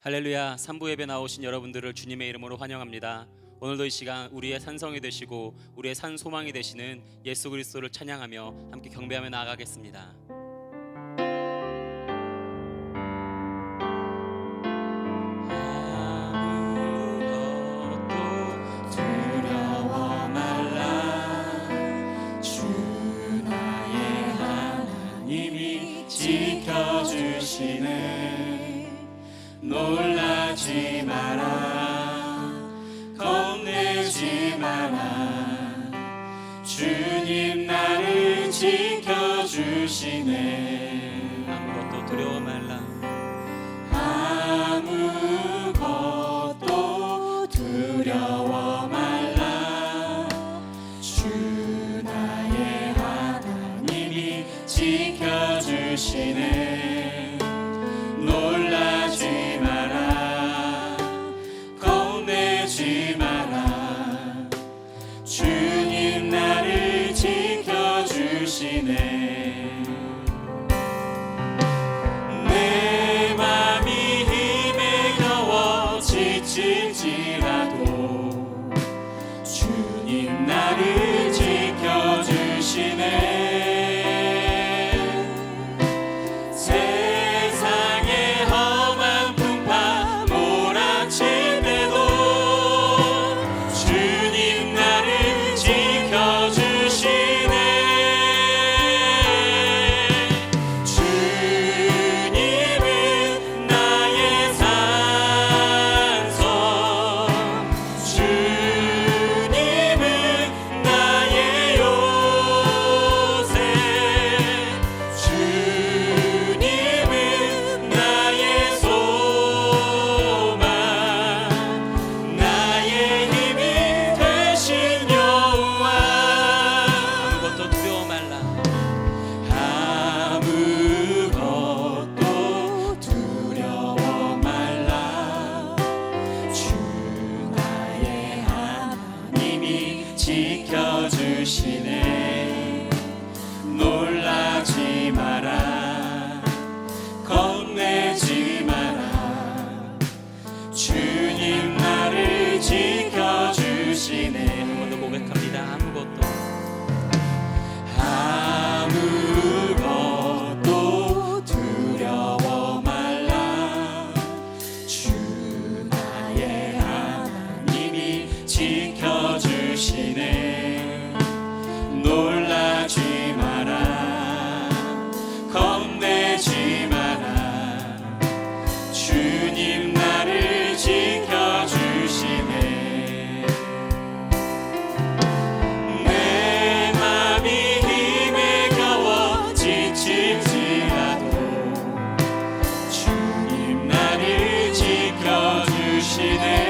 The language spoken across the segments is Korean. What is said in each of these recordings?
할렐루야. 3부 예배 나오신 여러분들을 주님의 이름으로 환영합니다. 오늘도 이 시간 우리의 산성이 되시고 우리의 산 소망이 되시는 예수 그리스도를 찬양하며 함께 경배하며 나아가겠습니다. 놀라지 마라, 겁내지 마라. 주님 나를 지켜주시네. 아무것도 두려워 말라. 아무것도 두려워 말라. 주 나의 하나님이 지켜주시네. 놀라지 마라, 겁내지 마라. 주님 나를 지켜주시네. 내 맘이 힘에 겨워 지칠지라도 주님 나를 지켜주시네. 지켜주시네. 놀라지 마라, 겁내지 마라. 주님 나를 지켜주시네. 한 번 더 고백합니다. 아무것도 두려워 말라. 주 나의 하나님이 지켜주시네. 놀라지 마라, 겁내지 마라. 주님 나를 지켜주시네. 내 맘이 힘에 겨워 지칠지라도 주님 나를 지켜주시네.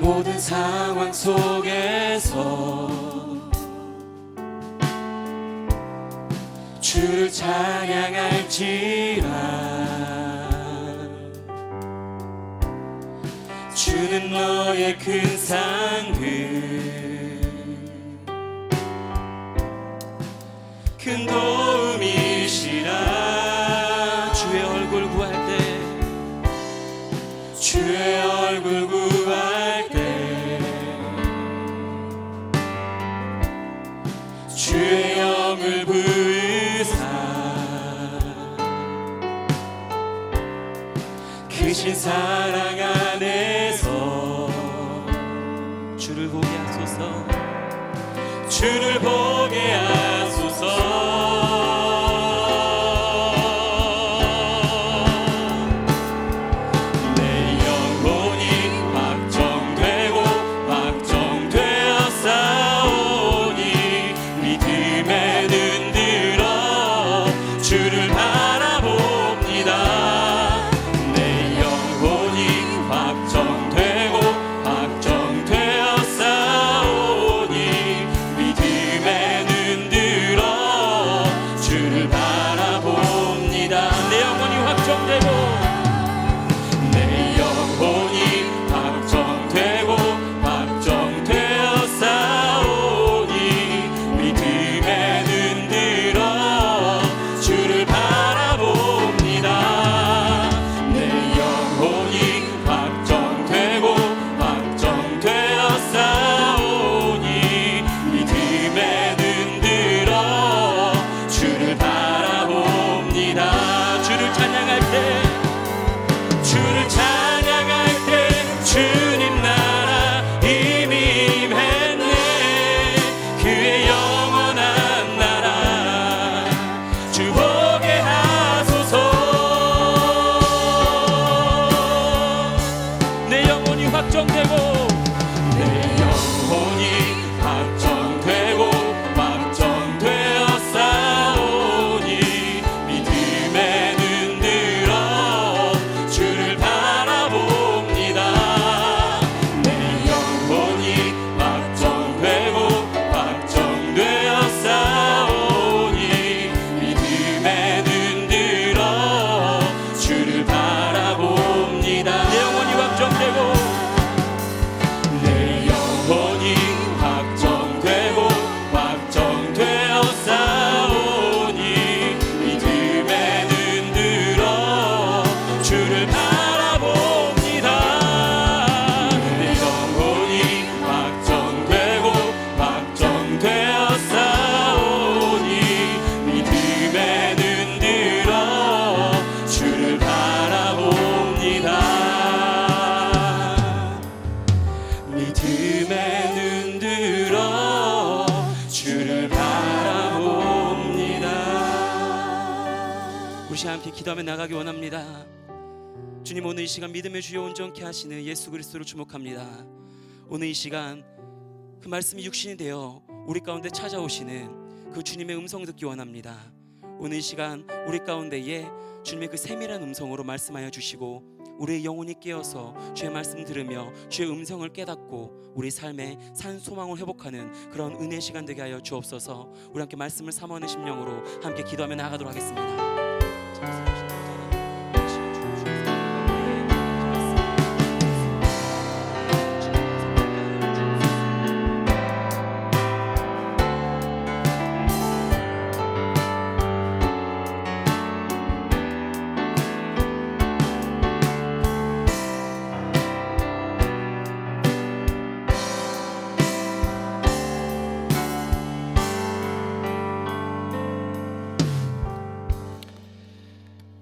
모든 상황 속에서 주를 찬양할지라. 주는 너의 큰 상급 큰 도움이시라. 주의 얼굴 구할 때 주의 얼굴 구할 때 주의 영을 부으사 크신 사랑 안에서 주를 보게 하소서. 주를 보게 하소서. 내 영혼이 확정되고 확정되어 싸우니 믿음에 눈 들어 주를 바라봅니다. 내 영혼이 확정되고 확정되어 싸우니 믿음에 눈 들어 주를 바라봅니다. 내 영혼이 확정되고 내 영혼이 확정되고 확정되어 싸우니 믿음에 눈 들어 주를 바라봅니다. 내 영혼이 확정되고 확정되어 싸우니 믿음에 눈 들어 주를 바라봅니다. 주를 찬양할 때 주를 찬양할 때 주님 나라 이미 임했네. 그의 영원한 나라 주 보게 하소서. 내 영혼이 확정되고 내 영혼이 확정되고 확정되어 싸우니 믿음에 눈 들어 주를 바라봅니다. 내 영혼이 확정되고 확정되어 싸우니 믿음에 눈 들어 주를 바라봅니다. 내 영혼이 확정되고 내 영혼이 확정되고 확정되어 싸우니 믿음에 눈 들어 주를 바라봅니다. 내 영혼이 확정되고 확정되어 싸우니 믿음에 눈 들어 주를 바라봅니다. 믿음에 눈 들어 주를 바라봅니다. 우리 함께 기도하며 나가기 원합니다. 주님, 오늘 이 시간 믿음의 주여 온전케 하시는 예수 그리스도를 주목합니다. 오늘 이 시간 그 말씀이 육신이 되어 우리 가운데 찾아오시는 그 주님의 음성 듣기 원합니다. 오늘 이 시간 우리 가운데에 주님의 그 세밀한 음성으로 말씀하여 주시고 우리의 영혼이 깨어서 주의 말씀 들으며 주의 음성을 깨닫고 우리 삶의 산 소망을 회복하는 그런 은혜 시간 되게 하여 주옵소서. 우리 함께 말씀을 사모하는 심령으로 함께 기도하며 나아가도록 하겠습니다.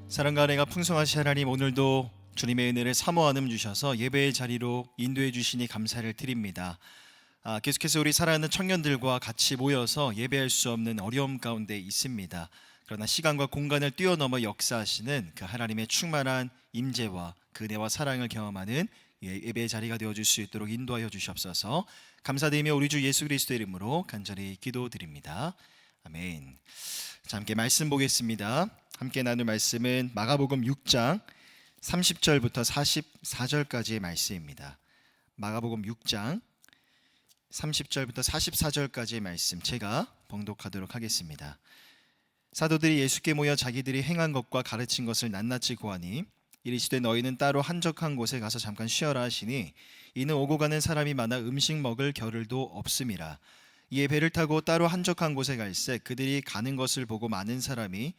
사랑과 은혜가 풍성하신 하나님, 오늘도 주님의 은혜를 사모하는 주셔서 예배의 자리로 인도해 주시니 감사를 드립니다. 계속해서 우리 사랑하는 청년들과 같이 모여서 예배할 수 없는 어려움 가운데 있습니다. 그러나 시간과 공간을 뛰어넘어 역사하시는 그 하나님의 충만한 임재와 그 은혜와 사랑을 경험하는 예배의 자리가 되어줄 수 있도록 인도하여 주시옵소서. 감사드리며 우리 주 예수 그리스도의 이름으로 간절히 기도드립니다. 아멘. 자, 함께 말씀 보겠습니다. 함께 나눌 말씀은 마가복음 6장 30절부터 44절까지의 말씀입니다. 마가복음 6장 30절부터 44절까지의 말씀 제가 봉독하도록 하겠습니다. 사도들이 예수께 모여 자기들이 행한 것과 가르친 것을 낱낱이 고하니 이르시되 너희는 따로 한적한 곳에 가서 잠깐 쉬어라 하시니 이는 오고 가는 사람이 많아 음식 먹을 겨를도 없음이라. 이에 배를 타고 따로 한적한 곳에 갈새 그들이 가는 것을 보고 많은 사람이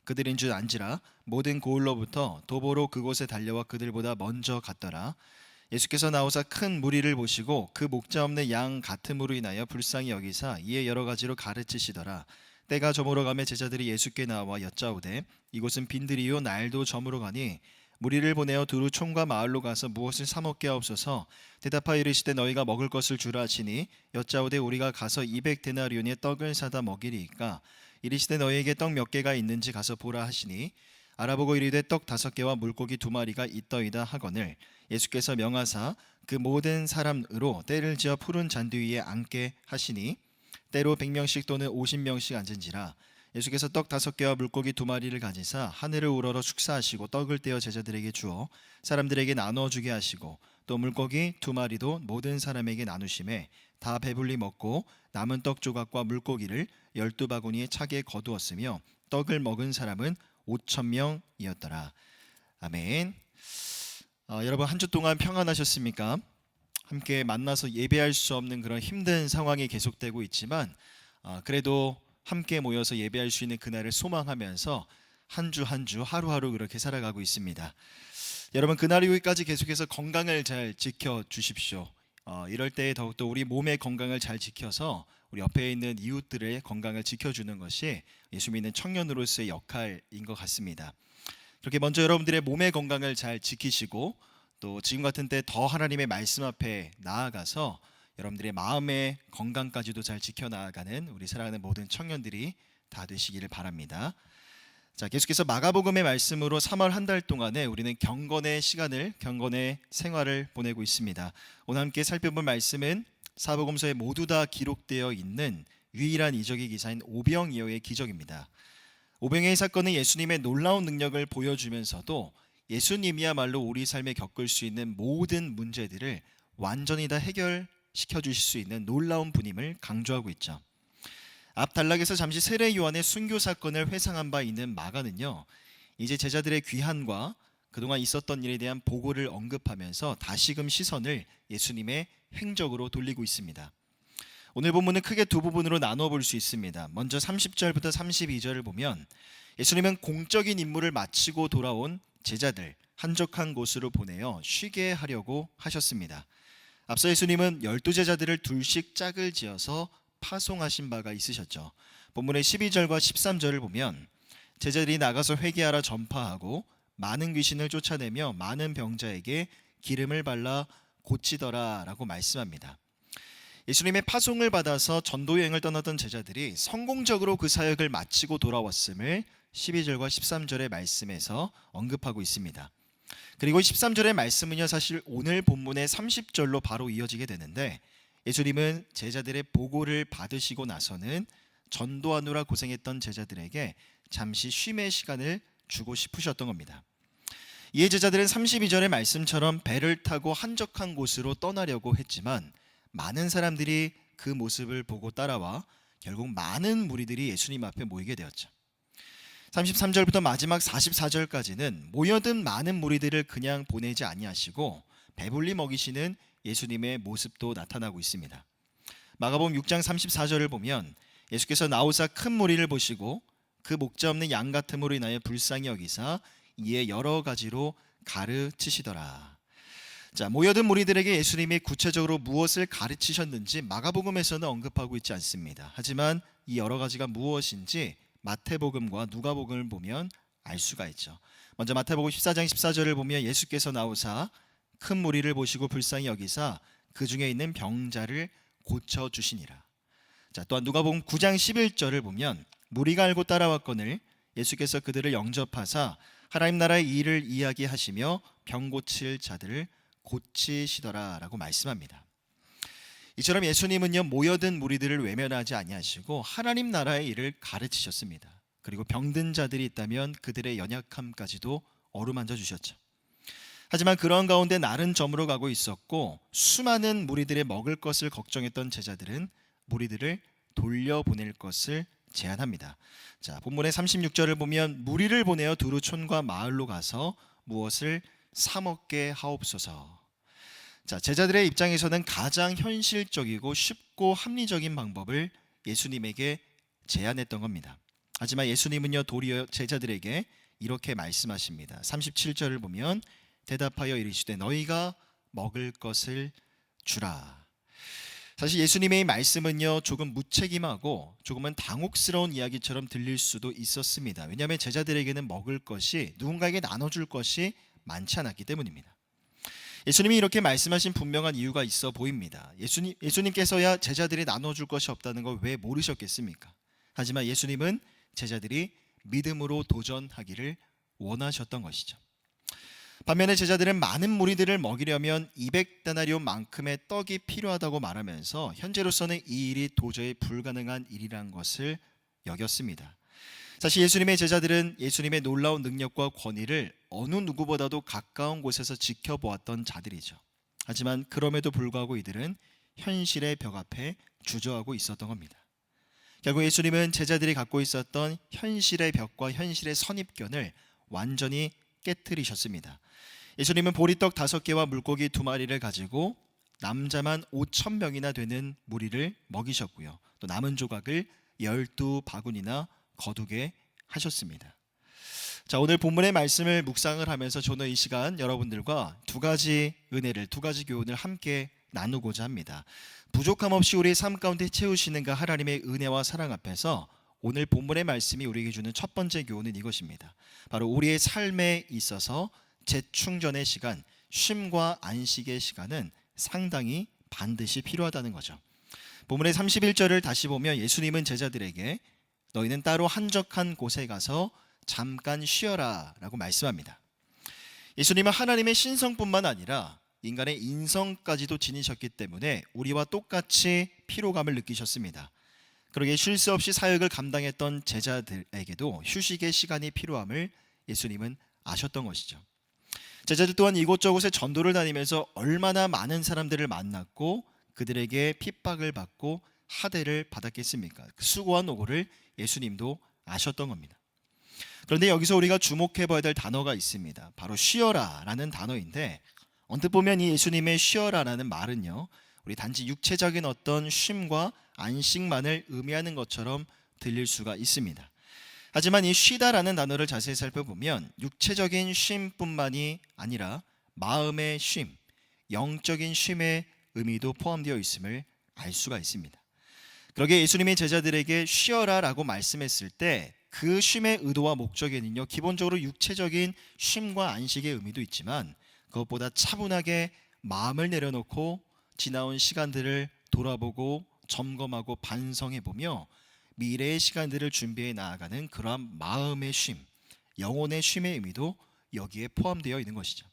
그들인 줄 안지라. 모든 고을로부터 도보로 그곳에 달려와 그들보다 먼저 갔더라. 예수께서 나오사 큰 무리를 보시고 그 목자 없는 양 같음으로 인하여 불쌍히 여기사 이에 여러 가지로 가르치시더라. 때가 저물어 가매 제자들이 예수께 나와 여짜오되 이곳은 빈들이요 날도 저물어 가니 무리를 보내어 두루 촌과 마을로 가서 무엇을 사 먹게 하옵소서. 대답하여 이르시되 너희가 먹을 것을 주라 하시니 여짜오되 우리가 가서 200데나리온의 떡을 사다 먹이리이까. 이르시되 너희에게 떡 몇 개가 있는지 가서 보라 하시니 알아보고 이르되 떡 5개와 물고기 2마리가 있더이다 하거늘 예수께서 명하사 그 모든 사람으로 때를 지어 푸른 잔디 위에 앉게 하시니 때로 100명씩 또는 50명씩 앉은지라. 예수께서 떡 5개와 물고기 2마리를 가지사 하늘을 우러러 축사하시고 떡을 떼어 제자들에게 주어 사람들에게 나누어 주게 하시고 또 물고기 2마리도 모든 사람에게 나누심에 다 배불리 먹고 남은 떡 조각과 물고기를 12바구니에 차게 거두었으며 떡을 먹은 사람은 5,000명이었더라. 아멘. 여러분 한 주 동안 평안하셨습니까? 함께 만나서 예배할 수 없는 그런 힘든 상황이 계속되고 있지만 그래도 함께 모여서 예배할 수 있는 그날을 소망하면서 한 주 한 주 하루하루 그렇게 살아가고 있습니다. 여러분 그날 이후까지 계속해서 건강을 잘 지켜주십시오. 이럴 때 더욱더 우리 몸의 건강을 잘 지켜서 우리 옆에 있는 이웃들의 건강을 지켜주는 것이 예수 믿는 청년으로서의 역할인 것 같습니다. 그렇게 먼저 여러분들의 몸의 건강을 잘 지키시고 또 지금 같은 때 더 하나님의 말씀 앞에 나아가서 여러분들의 마음의 건강까지도 잘 지켜나가는 우리 사랑하는 모든 청년들이 다 되시기를 바랍니다. 자, 계속해서 마가복음의 말씀으로 3월 한 달 동안에 우리는 경건의 시간을, 경건의 생활을 보내고 있습니다. 오늘 함께 살펴볼 말씀은 사복음서에 모두 다 기록되어 있는 유일한 이적의 기사인 오병이어의 기적입니다. 오병이어의 사건은 예수님의 놀라운 능력을 보여주면서도 예수님이야말로 우리 삶에 겪을 수 있는 모든 문제들을 완전히 다 해결시켜 주실 수 있는 놀라운 분임을 강조하고 있죠. 앞 단락에서 잠시 세례 요한의 순교 사건을 회상한 바 있는 마가는요, 이제 제자들의 귀환과 그동안 있었던 일에 대한 보고를 언급하면서 다시금 시선을 예수님의 행적으로 돌리고 있습니다. 오늘 본문은 크게 두 부분으로 나누어 볼 수 있습니다. 먼저 30절부터 32절을 보면 예수님은 공적인 임무를 마치고 돌아온 제자들 한적한 곳으로 보내어 쉬게 하려고 하셨습니다. 앞서 예수님은 12제자들을 둘씩 짝을 지어서 파송하신 바가 있으셨죠. 본문의 12절과 13절을 보면 제자들이 나가서 회개하라 전파하고 많은 귀신을 쫓아내며 많은 병자에게 기름을 발라 고치더라 라고 말씀합니다. 예수님의 파송을 받아서 전도여행을 떠났던 제자들이 성공적으로 그 사역을 마치고 돌아왔음을 12절과 13절의 말씀에서 언급하고 있습니다. 그리고 13절의 말씀은요, 사실 오늘 본문의 30절로 바로 이어지게 되는데 예수님은 제자들의 보고를 받으시고 나서는 전도하느라 고생했던 제자들에게 잠시 쉼의 시간을 주고 싶으셨던 겁니다. 이에 제자들은 32절의 말씀처럼 배를 타고 한적한 곳으로 떠나려고 했지만 많은 사람들이 그 모습을 보고 따라와 결국 많은 무리들이 예수님 앞에 모이게 되었죠. 33절부터 마지막 44절까지는 모여든 많은 무리들을 그냥 보내지 아니하시고 배불리 먹이시는 예수님의 모습도 나타나고 있습니다. 마가복음 6장 34절을 보면 예수께서 나오사 큰 무리를 보시고 그 목자 없는 양 같음으로 인하여 불쌍히 여기사 이에 여러 가지로 가르치시더라. 자, 모여든 무리들에게 예수님이 구체적으로 무엇을 가르치셨는지 마가복음에서는 언급하고 있지 않습니다. 하지만 이 여러 가지가 무엇인지 마태복음과 누가복음을 보면 알 수가 있죠. 먼저 마태복음 14장 14절을 보면 예수께서 나오사 큰 무리를 보시고 불쌍히 여기사 그 중에 있는 병자를 고쳐주시니라. 자, 또한 누가복음 9장 11절을 보면 무리가 알고 따라왔거늘 예수께서 그들을 영접하사 하나님 나라의 일을 이야기하시며 병 고칠 자들을 고치시더라 라고 말씀합니다. 이처럼 예수님은요, 모여든 무리들을 외면하지 아니하시고 하나님 나라의 일을 가르치셨습니다. 그리고 병든 자들이 있다면 그들의 연약함까지도 어루만져 주셨죠. 하지만 그런 가운데 날은 저물어 가고 있었고 수많은 무리들의 먹을 것을 걱정했던 제자들은 무리들을 돌려보낼 것을 제안합니다. 자, 본문의 36절을 보면 무리를 보내어 두루 촌과 마을로 가서 무엇을 사 먹게 하옵소서. 자, 제자들의 입장에서는 가장 현실적이고 쉽고 합리적인 방법을 예수님에게 제안했던 겁니다. 하지만 예수님은요 도리어 제자들에게 이렇게 말씀하십니다. 37절을 보면 대답하여 이르시되 너희가 먹을 것을 주라. 사실 예수님의 이 말씀은요 조금 무책임하고 조금은 당혹스러운 이야기처럼 들릴 수도 있었습니다. 왜냐하면 제자들에게는 먹을 것이, 누군가에게 나눠줄 것이 많지 않았기 때문입니다. 예수님이 이렇게 말씀하신 분명한 이유가 있어 보입니다. 예수님께서야 제자들이 나눠줄 것이 없다는 걸 왜 모르셨겠습니까? 하지만 예수님은 제자들이 믿음으로 도전하기를 원하셨던 것이죠. 반면에 제자들은 많은 무리들을 먹이려면 200데나리온만큼의 떡이 필요하다고 말하면서 현재로서는 이 일이 도저히 불가능한 일이란 것을 여겼습니다. 사실 예수님의 제자들은 예수님의 놀라운 능력과 권위를 어느 누구보다도 가까운 곳에서 지켜보았던 자들이죠. 하지만 그럼에도 불구하고 이들은 현실의 벽 앞에 주저하고 있었던 겁니다. 결국 예수님은 제자들이 갖고 있었던 현실의 벽과 현실의 선입견을 완전히 깨트리셨습니다. 예수님은 보리떡 5개와 물고기 2마리를 가지고 남자만 5,000명이나 되는 무리를 먹이셨고요. 또 남은 조각을 12바구니나 거두게 하셨습니다. 자, 오늘 본문의 말씀을 묵상을 하면서 저는 이 시간 여러분들과 두 가지 은혜를, 두 가지 교훈을 함께 나누고자 합니다. 부족함 없이 우리의 삶 가운데 채우시는 그 하나님의 은혜와 사랑 앞에서 오늘 본문의 말씀이 우리에게 주는 첫 번째 교훈은 이것입니다. 바로 우리의 삶에 있어서 재충전의 시간, 쉼과 안식의 시간은 상당히 반드시 필요하다는 거죠. 본문의 31절을 다시 보면 예수님은 제자들에게 너희는 따로 한적한 곳에 가서 잠깐 쉬어라 라고 말씀합니다. 예수님은 하나님의 신성뿐만 아니라 인간의 인성까지도 지니셨기 때문에 우리와 똑같이 피로감을 느끼셨습니다. 그러기에 쉴 새 없이 사역을 감당했던 제자들에게도 휴식의 시간이 필요함을 예수님은 아셨던 것이죠. 제자들 또한 이곳저곳에 전도를 다니면서 얼마나 많은 사람들을 만났고 그들에게 핍박을 받고 하대를 받았겠습니까? 그 수고한 노고를 예수님도 아셨던 겁니다. 그런데 여기서 우리가 주목해 봐야 될 단어가 있습니다. 바로 쉬어라 라는 단어인데 언뜻 보면 이 예수님의 쉬어라 라는 말은요 우리 단지 육체적인 어떤 쉼과 안식만을 의미하는 것처럼 들릴 수가 있습니다. 하지만 이 쉬다라는 단어를 자세히 살펴보면 육체적인 쉼뿐만이 아니라 마음의 쉼, 영적인 쉼의 의미도 포함되어 있음을 알 수가 있습니다. 그러기에 예수님이 제자들에게 쉬어라 라고 말씀했을 때 그 쉼의 의도와 목적에는요 기본적으로 육체적인 쉼과 안식의 의미도 있지만 그것보다 차분하게 마음을 내려놓고 지나온 시간들을 돌아보고 점검하고 반성해보며 미래의 시간들을 준비해 나아가는 그러한 마음의 쉼, 영혼의 쉼의 의미도 여기에 포함되어 있는 것이죠.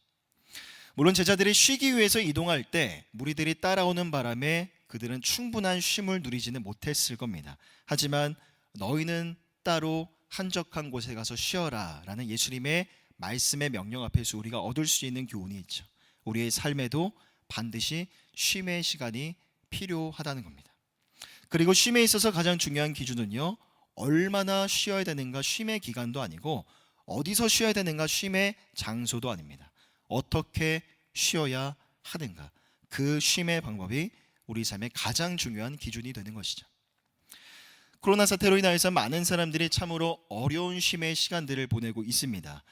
물론 제자들이 쉬기 위해서 이동할 때 무리들이 따라오는 바람에 그들은 충분한 쉼을 누리지는 못했을 겁니다. 하지만 너희는 따로 한적한 곳에 가서 쉬어라 라는 예수님의 말씀의 명령 앞에서 우리가 얻을 수 있는 교훈이 있죠. 우리의 삶에도 반드시 쉼의 시간이 필요하다는 겁니다. 그리고 쉼에 있어서 가장 중요한 기준은요 얼마나 쉬어야 되는가 쉼의 기간도 아니고 어디서 쉬어야 되는가 쉼의 장소도 아닙니다. 어떻게 쉬어야 하는가 그 쉼의 방법이 우리 삶의 가장 중요한 기준이 되는 것이죠. 코로나 사태로 인하여서 많은 사람들이 참으로 어려운 쉼의 시간들을 보내고 있습니다.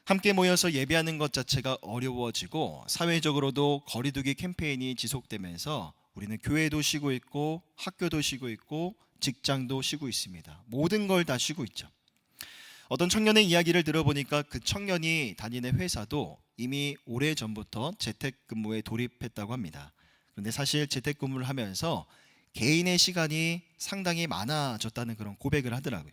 함께 모여서 예배하는 것 자체가 어려워지고 사회적으로도 거리두기 캠페인이 지속되면서 우리는 교회도 쉬고 있고 학교도 쉬고 있고 직장도 쉬고 있습니다. 모든 걸 다 쉬고 있죠. 어떤 청년의 이야기를 들어보니까 그 청년이 다니는 회사도 이미 오래전부터 재택근무에 돌입했다고 합니다. 그런데 사실 재택근무를 하면서 개인의 시간이 상당히 많아졌다는 그런 고백을 하더라고요.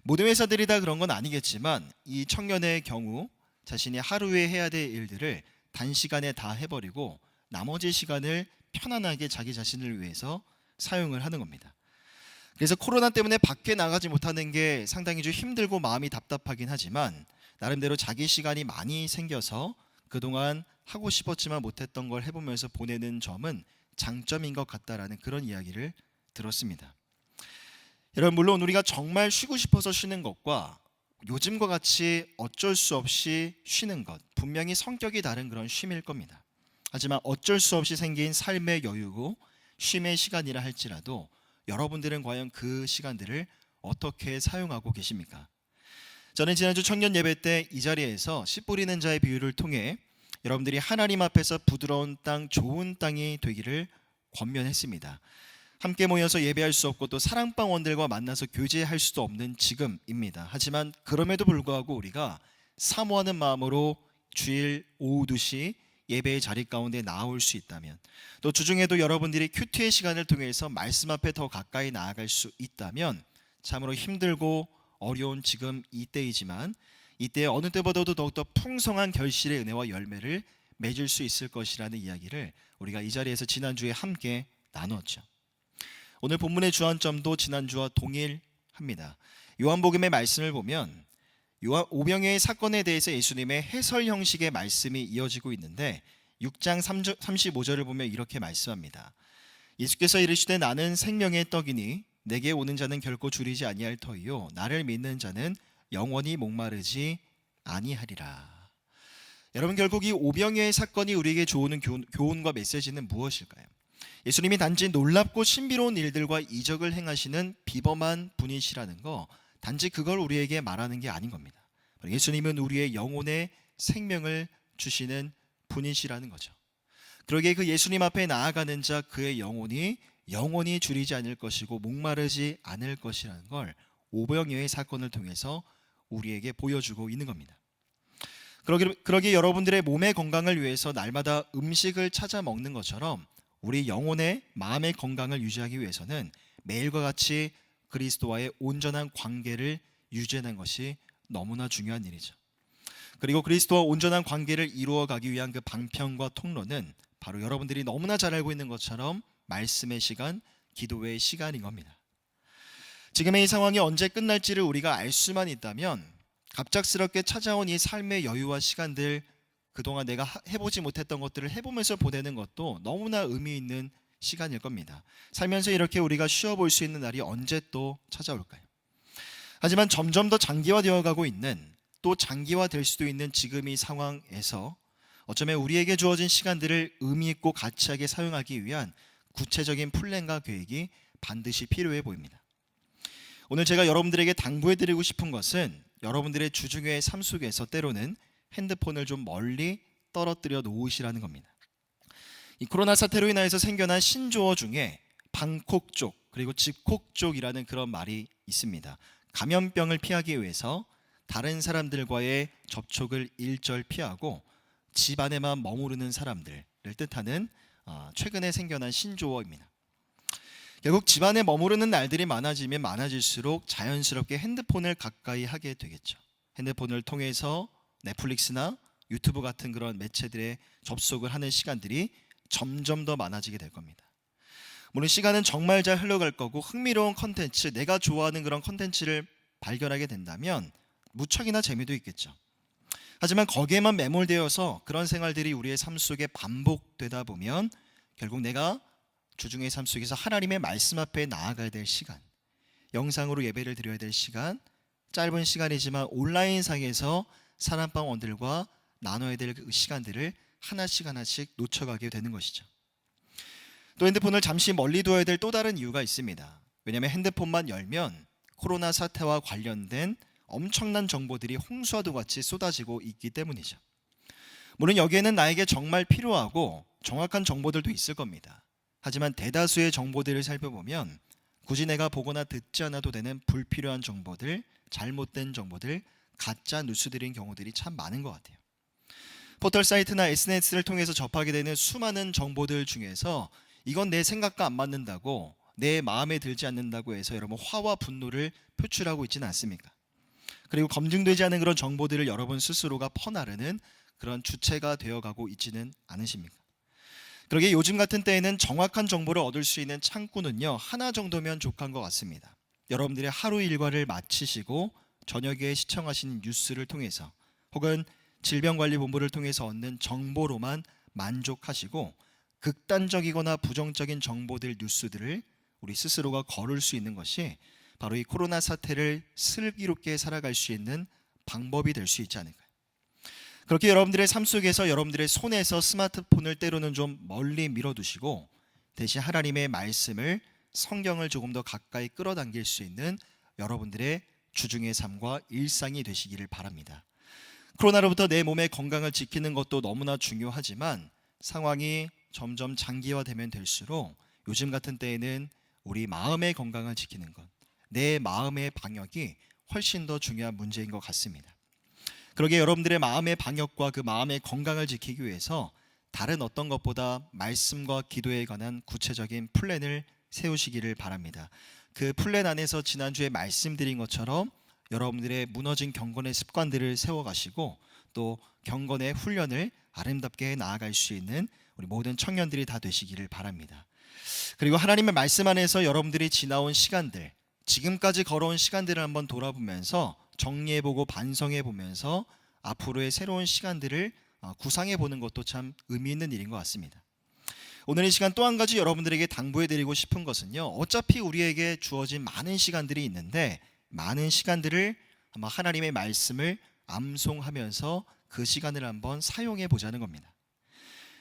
모든 회사들이 다 그런 건 아니겠지만 이 청년의 경우 자신이 하루에 해야 될 일들을 단시간에 다 해버리고 나머지 시간을 편안하게 자기 자신을 위해서 사용을 하는 겁니다. 그래서 코로나 때문에 밖에 나가지 못하는 게 상당히 좀 힘들고 마음이 답답하긴 하지만 나름대로 자기 시간이 많이 생겨서 그동안 하고 싶었지만 못했던 걸 해보면서 보내는 점은 장점인 것 같다라는 그런 이야기를 들었습니다. 여러분, 물론 우리가 정말 쉬고 싶어서 쉬는 것과 요즘과 같이 어쩔 수 없이 쉬는 것, 분명히 성격이 다른 그런 쉼일 겁니다. 하지만 어쩔 수 없이 생긴 삶의 여유고 쉼의 시간이라 할지라도 여러분들은 과연 그 시간들을 어떻게 사용하고 계십니까? 저는 지난주 청년 예배 때 이 자리에서 씨 뿌리는 자의 비유를 통해 여러분들이 하나님 앞에서 부드러운 땅, 좋은 땅이 되기를 권면했습니다. 함께 모여서 예배할 수 없고 또 사랑방원들과 만나서 교제할 수도 없는 지금입니다. 하지만 그럼에도 불구하고 우리가 사모하는 마음으로 주일 오후 2시 예배의 자리 가운데 나올 수 있다면, 또 주중에도 여러분들이 큐티의 시간을 통해서 말씀 앞에 더 가까이 나아갈 수 있다면, 참으로 힘들고 어려운 지금 이때이지만 이때 어느 때보다도 더욱더 풍성한 결실의 은혜와 열매를 맺을 수 있을 것이라는 이야기를 우리가 이 자리에서 지난주에 함께 나누었죠. 오늘 본문의 주안점도 지난주와 동일합니다. 요한복음의 말씀을 보면 오병이어의 사건에 대해서 예수님의 해설 형식의 말씀이 이어지고 있는데 6장 35절을 보면 이렇게 말씀합니다. 예수께서 이르시되 나는 생명의 떡이니 내게 오는 자는 결코 줄이지 아니할 터이요 나를 믿는 자는 영원히 목마르지 아니하리라. 여러분, 결국 이 오병이어의 사건이 우리에게 주는 교훈과 메시지는 무엇일까요? 예수님이 단지 놀랍고 신비로운 일들과 이적을 행하시는 비범한 분이시라는 거, 단지 그걸 우리에게 말하는 게 아닌 겁니다. 예수님은 우리의 영혼의 생명을 주시는 분이시라는 거죠. 그러기에 그 예수님 앞에 나아가는 자, 그의 영혼이 영원히 줄이지 않을 것이고 목마르지 않을 것이라는 걸 오병이어의 사건을 통해서 우리에게 보여주고 있는 겁니다. 그러기에 여러분들의 몸의 건강을 위해서 날마다 음식을 찾아 먹는 것처럼 우리 영혼의 마음의 건강을 유지하기 위해서는 매일과 같이 그리스도와의 온전한 관계를 유지하는 것이 너무나 중요한 일이죠. 그리고 그리스도와 온전한 관계를 이루어가기 위한 그 방편과 통로는 바로 여러분들이 너무나 잘 알고 있는 것처럼 말씀의 시간, 기도의 시간인 겁니다. 지금의 이 상황이 언제 끝날지를 우리가 알 수만 있다면 갑작스럽게 찾아온 이 삶의 여유와 시간들, 그동안 내가 해보지 못했던 것들을 해보면서 보내는 것도 너무나 의미 있는 시간일 겁니다. 살면서 이렇게 우리가 쉬어볼 수 있는 날이 언제 또 찾아올까요? 하지만 점점 더 장기화되어 가고 있는, 또 장기화될 수도 있는 지금 이 상황에서 어쩌면 우리에게 주어진 시간들을 의미 있고 가치하게 사용하기 위한 구체적인 플랜과 계획이 반드시 필요해 보입니다. 오늘 제가 여러분들에게 당부해드리고 싶은 것은 여러분들의 주중의 삶 속에서 때로는 핸드폰을 좀 멀리 떨어뜨려 놓으시라는 겁니다. 이 코로나 사태로 인하여서 생겨난 신조어 중에 방콕족 그리고 집콕족이라는 그런 말이 있습니다. 감염병을 피하기 위해서 다른 사람들과의 접촉을 일절 피하고 집 안에만 머무르는 사람들을 뜻하는 최근에 생겨난 신조어입니다. 결국 집 안에 머무르는 날들이 많아지면 많아질수록 자연스럽게 핸드폰을 가까이 하게 되겠죠. 핸드폰을 통해서 넷플릭스나 유튜브 같은 그런 매체들에 접속을 하는 시간들이 점점 더 많아지게 될 겁니다. 물론 시간은 정말 잘 흘러갈 거고 흥미로운 컨텐츠, 내가 좋아하는 그런 컨텐츠를 발견하게 된다면 무척이나 재미도 있겠죠. 하지만 거기에만 매몰되어서 그런 생활들이 우리의 삶 속에 반복되다 보면 결국 내가 주중의 삶 속에서 하나님의 말씀 앞에 나아가야 될 시간, 영상으로 예배를 드려야 될 시간, 짧은 시간이지만 온라인상에서 사랑방원들과 나눠야 될 그 시간들을 하나씩 놓쳐가게 되는 것이죠. 또 핸드폰을 잠시 멀리 두어야 될 또 다른 이유가 있습니다. 왜냐하면 핸드폰만 열면 코로나 사태와 관련된 엄청난 정보들이 홍수와도 같이 쏟아지고 있기 때문이죠. 물론 여기에는 나에게 정말 필요하고 정확한 정보들도 있을 겁니다. 하지만 대다수의 정보들을 살펴보면 굳이 내가 보거나 듣지 않아도 되는 불필요한 정보들, 잘못된 정보들, 가짜 뉴스들인 경우들이 참 많은 것 같아요. 포털 사이트나 SNS를 통해서 접하게 되는 수많은 정보들 중에서 이건 내 생각과 안 맞는다고, 내 마음에 들지 않는다고 해서 여러분 화와 분노를 표출하고 있지는 않습니까? 그리고 검증되지 않은 그런 정보들을 여러분 스스로가 퍼나르는 그런 주체가 되어가고 있지는 않으십니까? 그러기에 요즘 같은 때에는 정확한 정보를 얻을 수 있는 창구는요, 하나 정도면 족한 것 같습니다. 여러분들의 하루 일과를 마치시고 저녁에 시청하신 뉴스를 통해서, 혹은 질병관리본부를 통해서 얻는 정보로만 만족하시고 극단적이거나 부정적인 정보들, 뉴스들을 우리 스스로가 거를 수 있는 것이 바로 이 코로나 사태를 슬기롭게 살아갈 수 있는 방법이 될 수 있지 않을까요? 그렇게 여러분들의 삶 속에서 여러분들의 손에서 스마트폰을 때로는 좀 멀리 밀어두시고 대신 하나님의 말씀을, 성경을 조금 더 가까이 끌어당길 수 있는 여러분들의 주중의 삶과 일상이 되시기를 바랍니다. 코로나로부터 내 몸의 건강을 지키는 것도 너무나 중요하지만 상황이 점점 장기화되면 될수록 요즘 같은 때에는 우리 마음의 건강을 지키는 것, 내 마음의 방역이 훨씬 더 중요한 문제인 것 같습니다. 그러기에 여러분들의 마음의 방역과 그 마음의 건강을 지키기 위해서 다른 어떤 것보다 말씀과 기도에 관한 구체적인 플랜을 세우시기를 바랍니다. 그 플랜 안에서 지난주에 말씀드린 것처럼 여러분들의 무너진 경건의 습관들을 세워가시고 또 경건의 훈련을 아름답게 나아갈 수 있는 우리 모든 청년들이 다 되시기를 바랍니다. 그리고 하나님의 말씀 안에서 여러분들이 지나온 시간들, 지금까지 걸어온 시간들을 한번 돌아보면서 정리해보고 반성해보면서 앞으로의 새로운 시간들을 구상해보는 것도 참 의미 있는 일인 것 같습니다. 오늘 이 시간 또 한 가지 여러분들에게 당부해드리고 싶은 것은요, 어차피 우리에게 주어진 많은 시간들이 있는데 많은 시간들을 아마 하나님의 말씀을 암송하면서 그 시간을 한번 사용해 보자는 겁니다.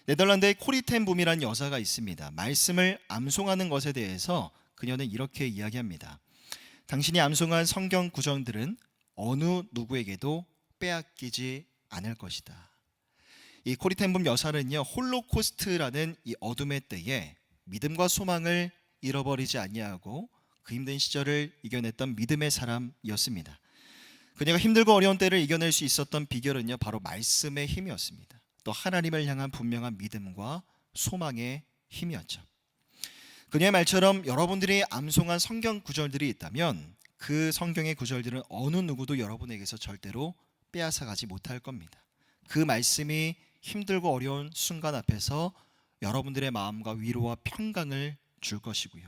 네덜란드의 코리 텐 붐이라는 여자가 있습니다. 말씀을 암송하는 것에 대해서 그녀는 이렇게 이야기합니다. 당신이 암송한 성경 구절들은 어느 누구에게도 빼앗기지 않을 것이다. 이 코리 텐 붐 여사는요, 홀로코스트라는 이 어둠의 때에 믿음과 소망을 잃어버리지 아니하고 그 힘든 시절을 이겨냈던 믿음의 사람이었습니다. 그녀가 힘들고 어려운 때를 이겨낼 수 있었던 비결은요, 바로 말씀의 힘이었습니다. 또 하나님을 향한 분명한 믿음과 소망의 힘이었죠. 그녀의 말처럼 여러분들이 암송한 성경 구절들이 있다면 그 성경의 구절들은 어느 누구도 여러분에게서 절대로 빼앗아가지 못할 겁니다. 그 말씀이 힘들고 어려운 순간 앞에서 여러분들의 마음과 위로와 평강을 줄 것이고요.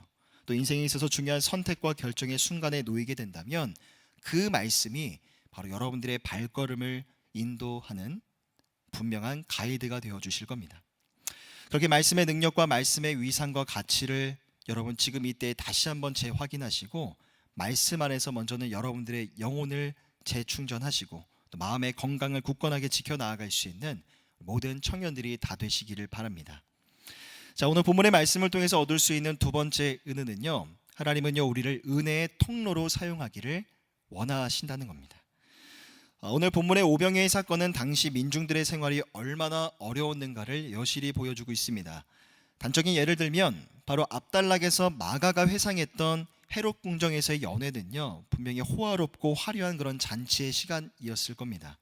또 인생에 있어서 중요한 선택과 결정의 순간에 놓이게 된다면 그 말씀이 바로 여러분들의 발걸음을 인도하는 분명한 가이드가 되어 주실 겁니다. 그렇게 말씀의 능력과 말씀의 위상과 가치를 여러분 지금 이때 다시 한번 재확인하시고 말씀 안에서 먼저는 여러분들의 영혼을 재충전하시고 또 마음의 건강을 굳건하게 지켜나아갈 수 있는 모든 청년들이 다 되시기를 바랍니다. 자, 오늘 본문의 말씀을 통해서 얻을 수 있는 두 번째 은혜는요, 하나님은요 우리를 은혜의 통로로 사용하기를 원하신다는 겁니다. 오늘 본문의 오병이의 사건은 당시 민중들의 생활이 얼마나 어려웠는가를 여실히 보여주고 있습니다. 단적인 예를 들면 바로 압달락에서 마가가 회상했던 헤롯 궁정에서의 연회는요, 분명히 호화롭고 화려한 그런 잔치의 시간이었을 겁니다.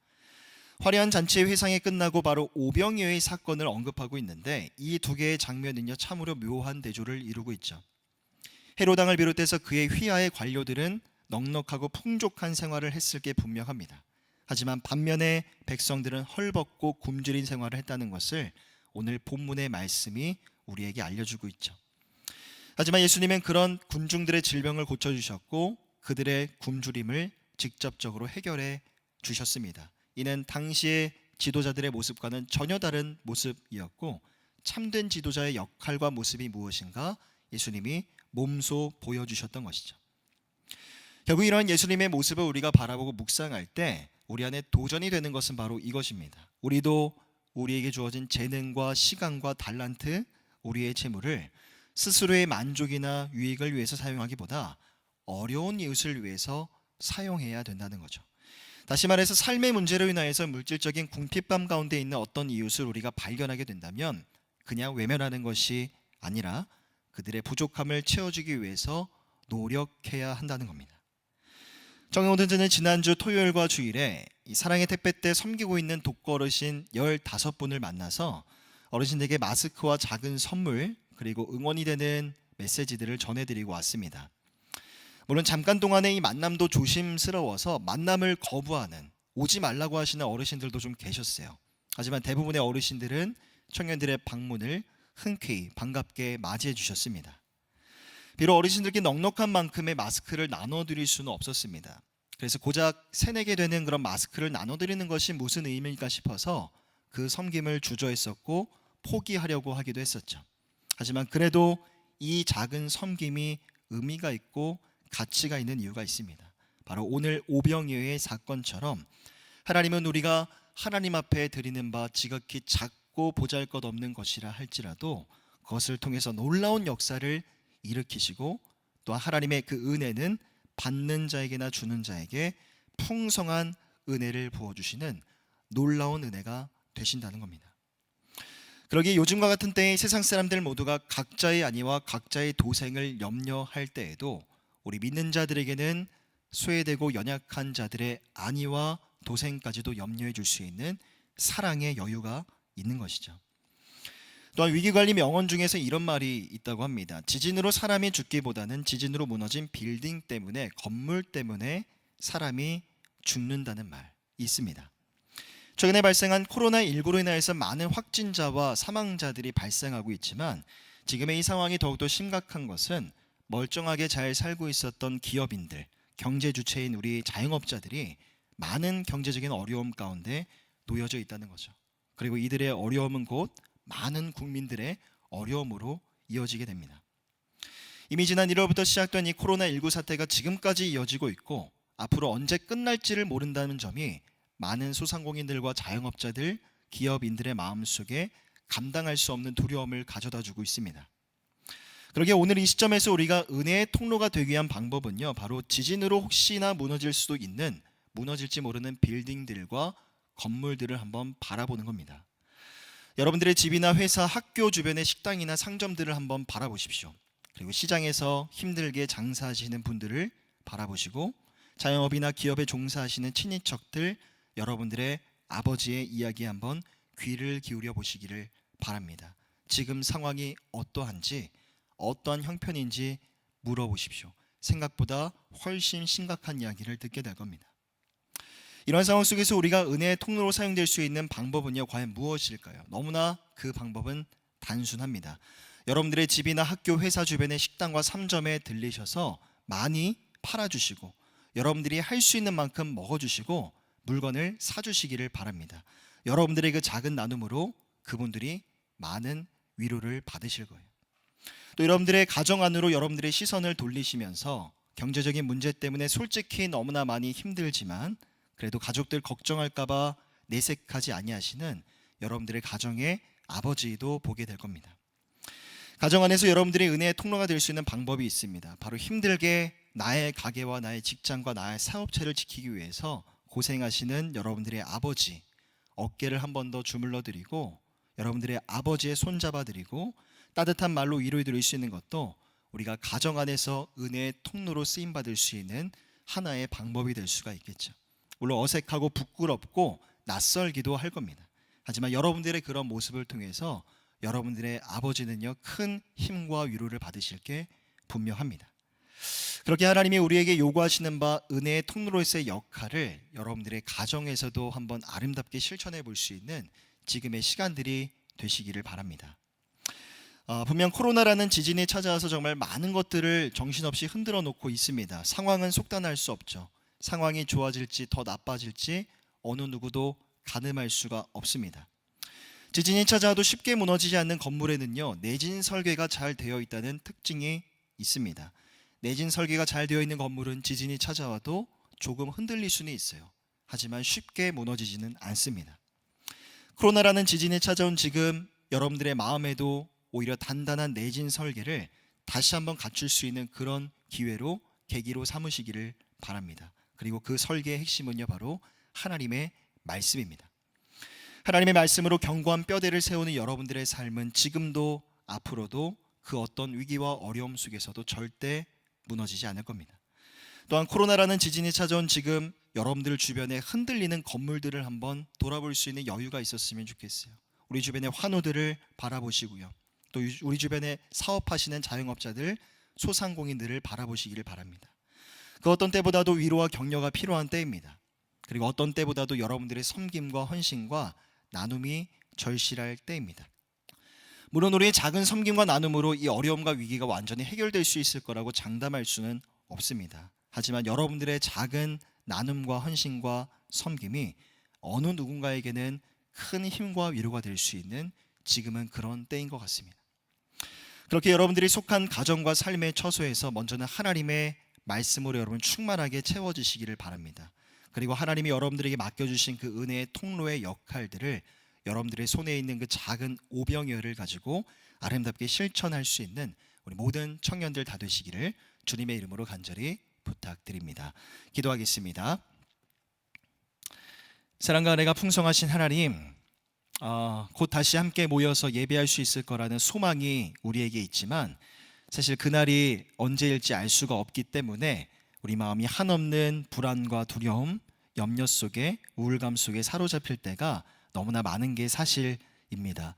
화려한 잔치의 회상이 끝나고 바로 오병이어의 사건을 언급하고 있는데 이 두 개의 장면은요, 참으로 묘한 대조를 이루고 있죠. 헤롯 왕을 비롯해서 그의 휘하의 관료들은 넉넉하고 풍족한 생활을 했을 게 분명합니다. 하지만 반면에 백성들은 헐벗고 굶주린 생활을 했다는 것을 오늘 본문의 말씀이 우리에게 알려주고 있죠. 하지만 예수님은 그런 군중들의 질병을 고쳐주셨고 그들의 굶주림을 직접적으로 해결해 주셨습니다. 이는 당시의 지도자들의 모습과는 전혀 다른 모습이었고 참된 지도자의 역할과 모습이 무엇인가 예수님이 몸소 보여주셨던 것이죠. 결국 이런 예수님의 모습을 우리가 바라보고 묵상할 때 우리 안에 도전이 되는 것은 바로 이것입니다. 우리도 우리에게 주어진 재능과 시간과 달란트, 우리의 재물을 스스로의 만족이나 유익을 위해서 사용하기보다 어려운 이웃을 위해서 사용해야 된다는 거죠. 다시 말해서 삶의 문제로 인하여서 물질적인 궁핍감 가운데 있는 어떤 이웃을 우리가 발견하게 된다면 그냥 외면하는 것이 아니라 그들의 부족함을 채워주기 위해서 노력해야 한다는 겁니다. 정영호전은 지난주 토요일과 주일에 이 사랑의 택배 때 섬기고 있는 독거 어르신 15분을 만나서 어르신에게 마스크와 작은 선물 그리고 응원이 되는 메시지들을 전해드리고 왔습니다. 물론 잠깐 동안의 이 만남도 조심스러워서 만남을 거부하는, 오지 말라고 하시는 어르신들도 좀 계셨어요. 하지만 대부분의 어르신들은 청년들의 방문을 흔쾌히 반갑게 맞이해 주셨습니다. 비록 어르신들께 넉넉한 만큼의 마스크를 나눠드릴 수는 없었습니다. 그래서 고작 3-4개 되는 그런 마스크를 나눠드리는 것이 무슨 의미일까 싶어서 그 섬김을 주저했었고 포기하려고 하기도 했었죠. 하지만 그래도 이 작은 섬김이 의미가 있고 가치가 있는 이유가 있습니다. 바로 오늘 오병이어의 사건처럼 하나님은 우리가 하나님 앞에 드리는 바 지극히 작고 보잘것없는 것이라 할지라도 그것을 통해서 놀라운 역사를 일으키시고, 또 하나님의 그 은혜는 받는 자에게나 주는 자에게 풍성한 은혜를 부어주시는 놀라운 은혜가 되신다는 겁니다. 그러기에 요즘과 같은 때에 세상 사람들 모두가 각자의 안위와 각자의 도생을 염려할 때에도 우리 믿는 자들에게는 소외되고 연약한 자들의 안위와 도생까지도 염려해 줄 수 있는 사랑의 여유가 있는 것이죠. 또한 위기관리 명언 중에서 이런 말이 있다고 합니다. 지진으로 사람이 죽기보다는 지진으로 무너진 빌딩 때문에, 건물 때문에 사람이 죽는다는 말이 있습니다. 최근에 발생한 코로나19로 인하여서 많은 확진자와 사망자들이 발생하고 있지만 지금의 이 상황이 더욱더 심각한 것은 멀쩡하게 잘 살고 있었던 기업인들, 경제 주체인 우리 자영업자들이 많은 경제적인 어려움 가운데 놓여져 있다는 거죠. 그리고 이들의 어려움은 곧 많은 국민들의 어려움으로 이어지게 됩니다. 이미 지난 1월부터 시작된 이 코로나19 사태가 지금까지 이어지고 있고 앞으로 언제 끝날지를 모른다는 점이 많은 소상공인들과 자영업자들, 기업인들의 마음속에 감당할 수 없는 두려움을 가져다 주고 있습니다. 그러기에 오늘 이 시점에서 우리가 은혜의 통로가 되기 위한 방법은요, 바로 지진으로 혹시나 무너질 수도 있는, 무너질지 모르는 빌딩들과 건물들을 한번 바라보는 겁니다. 여러분들의 집이나 회사, 학교 주변의 식당이나 상점들을 한번 바라보십시오. 그리고 시장에서 힘들게 장사하시는 분들을 바라보시고, 자영업이나 기업에 종사하시는 친인척들, 여러분들의 아버지의 이야기에 한번 귀를 기울여 보시기를 바랍니다. 지금 상황이 어떠한지, 어떠한 형편인지 물어보십시오. 생각보다 훨씬 심각한 이야기를 듣게 될 겁니다. 이런 상황 속에서 우리가 은혜의 통로로 사용될 수 있는 방법은요, 과연 무엇일까요? 너무나 그 방법은 단순합니다. 여러분들의 집이나 학교, 회사 주변의 식당과 상점에 들리셔서 많이 팔아주시고, 여러분들이 할 수 있는 만큼 먹어주시고 물건을 사주시기를 바랍니다. 여러분들의 그 작은 나눔으로 그분들이 많은 위로를 받으실 거예요. 또 여러분들의 가정 안으로 여러분들의 시선을 돌리시면서 경제적인 문제 때문에 솔직히 너무나 많이 힘들지만 그래도 가족들 걱정할까 봐 내색하지 아니하시는 여러분들의 가정의 아버지도 보게 될 겁니다. 가정 안에서 여러분들의 은혜의 통로가 될 수 있는 방법이 있습니다. 바로 힘들게 나의 가게와 나의 직장과 나의 사업체를 지키기 위해서 고생하시는 여러분들의 아버지, 어깨를 한 번 더 주물러 드리고 여러분들의 아버지의 손 잡아 드리고 따뜻한 말로 위로해 드릴 수 있는 것도 우리가 가정 안에서 은혜의 통로로 쓰임 받을 수 있는 하나의 방법이 될 수가 있겠죠. 물론 어색하고 부끄럽고 낯설기도 할 겁니다. 하지만 여러분들의 그런 모습을 통해서 여러분들의 아버지는요, 큰 힘과 위로를 받으실 게 분명합니다. 그렇게 하나님이 우리에게 요구하시는 바 은혜의 통로로서의 역할을 여러분들의 가정에서도 한번 아름답게 실천해 볼 수 있는 지금의 시간들이 되시기를 바랍니다. 분명 코로나라는 지진이 찾아와서 정말 많은 것들을 정신없이 흔들어 놓고 있습니다. 상황은 속단할 수 없죠. 상황이 좋아질지 더 나빠질지 어느 누구도 가늠할 수가 없습니다. 지진이 찾아와도 쉽게 무너지지 않는 건물에는요, 내진 설계가 잘 되어 있다는 특징이 있습니다. 내진 설계가 잘 되어 있는 건물은 지진이 찾아와도 조금 흔들릴 수는 있어요. 하지만 쉽게 무너지지는 않습니다. 코로나라는 지진이 찾아온 지금 여러분들의 마음에도 오히려 단단한 내진 설계를 다시 한번 갖출 수 있는 그런 기회로, 계기로 삼으시기를 바랍니다. 그리고 그 설계의 핵심은요, 바로 하나님의 말씀입니다. 하나님의 말씀으로 견고한 뼈대를 세우는 여러분들의 삶은 지금도 앞으로도 그 어떤 위기와 어려움 속에서도 절대 무너지지 않을 겁니다. 또한 코로나라는 지진이 찾아온 지금 여러분들 주변에 흔들리는 건물들을 한번 돌아볼 수 있는 여유가 있었으면 좋겠어요. 우리 주변의 환우들을 바라보시고요. 또 우리 주변에 사업하시는 자영업자들, 소상공인들을 바라보시기를 바랍니다. 그 어떤 때보다도 위로와 격려가 필요한 때입니다. 그리고 어떤 때보다도 여러분들의 섬김과 헌신과 나눔이 절실할 때입니다. 물론 우리의 작은 섬김과 나눔으로 이 어려움과 위기가 완전히 해결될 수 있을 거라고 장담할 수는 없습니다. 하지만 여러분들의 작은 나눔과 헌신과 섬김이 어느 누군가에게는 큰 힘과 위로가 될 수 있는 지금은 그런 때인 것 같습니다. 그렇게 여러분들이 속한 가정과 삶의 처소에서 먼저는 하나님의 말씀으로 여러분 충만하게 채워지시기를 바랍니다. 그리고 하나님이 여러분들에게 맡겨주신 그 은혜의 통로의 역할들을 여러분들의 손에 있는 그 작은 오병이어를 가지고 아름답게 실천할 수 있는 우리 모든 청년들 다 되시기를 주님의 이름으로 간절히 부탁드립니다. 기도하겠습니다. 사랑과 은혜가 풍성하신 하나님, 곧 다시 함께 모여서 예배할 수 있을 거라는 소망이 우리에게 있지만 사실 그날이 언제일지 알 수가 없기 때문에 우리 마음이 한없는 불안과 두려움, 염려 속에 우울감 속에 사로잡힐 때가 너무나 많은 게 사실입니다.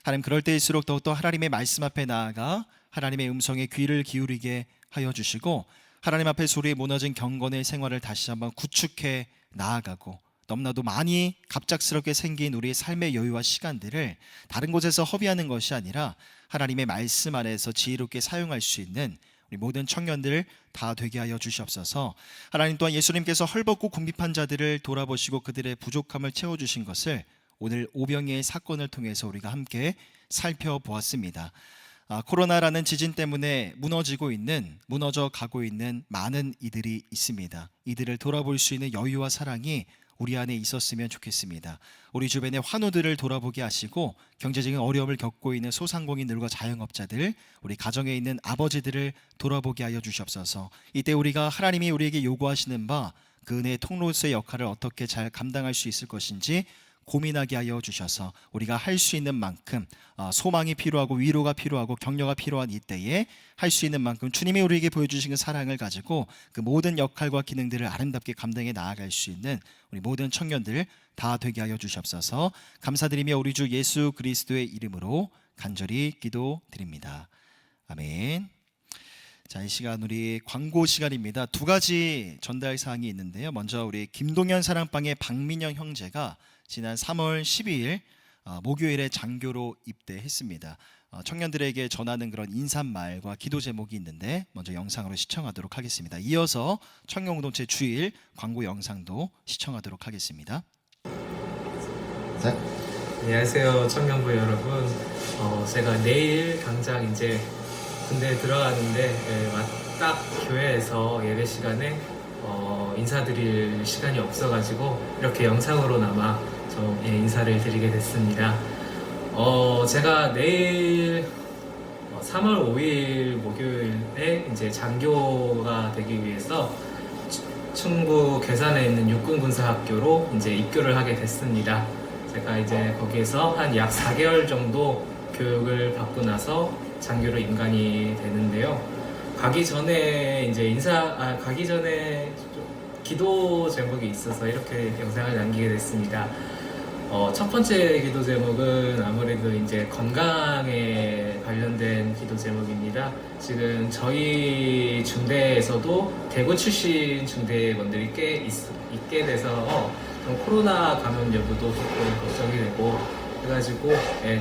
하나님, 그럴 때일수록 더욱더 하나님의 말씀 앞에 나아가 하나님의 음성에 귀를 기울이게 하여 주시고 하나님 앞에 소리에 무너진 경건의 생활을 다시 한번 구축해 나아가고 너무나도 많이 갑작스럽게 생긴 우리의 삶의 여유와 시간들을 다른 곳에서 허비하는 것이 아니라 하나님의 말씀 안에서 지혜롭게 사용할 수 있는 우리 모든 청년들 다 되게 하여 주시옵소서. 하나님 또한 예수님께서 헐벗고 궁핍한 자들을 돌아보시고 그들의 부족함을 채워주신 것을 오늘 오병이의 사건을 통해서 우리가 함께 살펴보았습니다. 코로나라는 지진 때문에 무너져 가고 있는 많은 이들이 있습니다. 이들을 돌아볼 수 있는 여유와 사랑이 우리 안에 있었으면 좋겠습니다. 우리 주변의 환우들을 돌아보게 하시고 경제적인 어려움을 겪고 있는 소상공인들과 자영업자들, 우리 가정에 있는 아버지들을 돌아보게 하여 주시옵소서. 이때 우리가 하나님이 우리에게 요구하시는 바 그 은혜의 통로로서의 역할을 어떻게 잘 감당할 수 있을 것인지 고민하게 하여 주셔서 우리가 할 수 있는 만큼 소망이 필요하고 위로가 필요하고 격려가 필요한 이때에 할 수 있는 만큼 주님이 우리에게 보여주신 그 사랑을 가지고 그 모든 역할과 기능들을 아름답게 감당해 나아갈 수 있는 우리 모든 청년들 다 되게 하여 주시옵소서. 감사드리며 우리 주 예수 그리스도의 이름으로 간절히 기도드립니다. 아멘. 자, 이 시간 우리 광고 시간입니다. 두 가지 전달 사항이 있는데요. 먼저 우리 김동현 사랑방의 박민영 형제가 지난 3월 12일 목요일에 장교로 입대했습니다. 청년들에게 전하는 그런 인사말과 기도 제목이 있는데 먼저 영상으로 시청하도록 하겠습니다. 이어서 청년공동체 주일 광고 영상도 시청하도록 하겠습니다. 네. 안녕하세요, 청년부 여러분. 제가 내일 당장 이제 군대에 들어가는데 딱 교회에서 예배 시간에 인사드릴 시간이 없어가지고 이렇게 영상으로나마 좀 인사를 드리게 됐습니다. 제가 내일 3월 5일 목요일에 이제 장교가 되기 위해서 충북 괴산에 있는 육군군사학교로 이제 입교를 하게 됐습니다. 제가 이제 거기에서 한 약 4개월 정도 교육을 받고 나서 장교로 임관이 되는데요. 가기 전에 기도 제목이 있어서 이렇게 영상을 남기게 됐습니다. 첫 번째 기도 제목은 아무래도 이제 건강에 관련된 기도 제목입니다. 지금 저희 중대에서도 대구 출신 중대원들이 꽤 있게 돼서 좀 코로나 감염 여부도 조금 걱정이 되고 해가지고